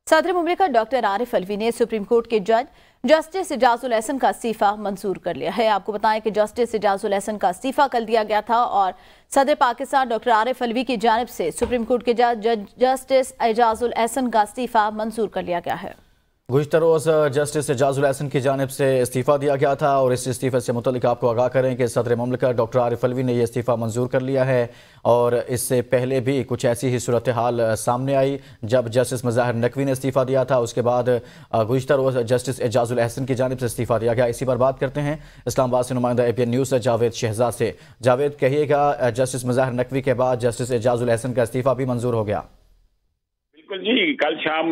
सदर मुमलिकत डॉक्टर आरिफ अलवी ने supreme court के जज जस्टिस एजाजुल एहसन का इस्तीफा मंजूर कर लिया है। आपको बताएं कि जस्टिस एजाजुल एहसन का इस्तीफा कल दिया गया था और सदर पाकिस्तान डॉक्टर आरिफ अलवी की जानिब से सुप्रीम कोर्ट के जज जस्टिस एजाजुल एहसन का इस्तीफा मंजूर कर लिया गया है। गुज़िश्ता रोज़ जस्टिस एजाजुल एहसन की जानिब से इस्तीफ़ा दिया गया था और इस इस्तीफ़े से मुतल्लिक आपको आगाह करें कि सदर मुमलिकत डॉक्टर आरिफ अलवी ने यह इस्तीफ़ा मंजूर कर लिया है। और इससे पहले भी कुछ ऐसी ही सूरत हाल सामने आई जब जस्टिस मज़ाहिर नकवी ने इस्तीफ़ा दिया था। उसके बाद गुज़िश्ता रोज़ जस्टिस एजाजुल एहसन की जानिब से इस्तीफ़ा दिया गया। इसी पर बात करते हैं इस्लामाबाद से नुमाइंदा APN न्यूज़ जावेद शहजाद से। जावेद, कहिएगा, जस्टिस मज़ाहिर नकवी के बाद जस्टिस एजाजुल एहसन का इस्तीफ़ा भी मंजूर हो गया। जी, कल शाम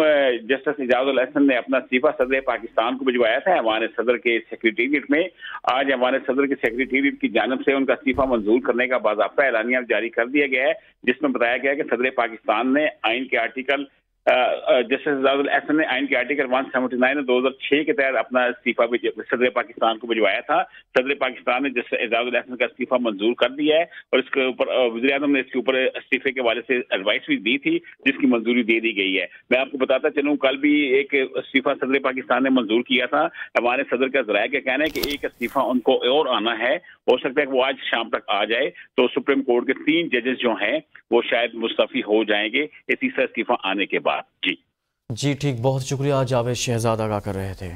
जस्टिस एजाजुल एहसन ने अपना इस्तीफा सदर पाकिस्तान को भिजवाया था हमारे सदर के सेक्रेटेरिएट में। आज हमारे सदर के सेक्रेटेरिएट की जानिब से उनका इस्तीफा मंजूर करने का बाज़ाब्ता एलानिया जारी कर दिया गया है, जिसमें बताया गया है कि सदर पाकिस्तान ने आइन के आर्टिकल जस्टिस एजाजुल एहसन ने आइन के आर्टिकल 179 और 2006 के तहत अपना इस्तीफा भी सदर पाकिस्तान को भिजवाया था। सदर पाकिस्तान ने जस्टिस एजाजुल एहसन का इस्तीफा मंजूर कर दिया है और इसके ऊपर वज़ीर आज़म ने इसके ऊपर इस्तीफे के हवाले से एडवाइस भी दी थी, जिसकी मंजूरी दे दी गई है। मैं आपको बताता चलूँ, कल भी एक इस्तीफा सदर पाकिस्तान ने मंजूर किया था। हमारे सदर का ज़राए का कहना है कि एक इस्तीफा उनको और आना है, हो सकता है कि वो आज शाम तक आ जाए, तो सुप्रीम कोर्ट के 3 जजेस जो हैं वो शायद मुस्तफी हो जाएंगे ये तीसरा इस्तीफा आने के बाद। जी ठीक, बहुत शुक्रिया, जावेद शहजाद आगाह कर रहे थे।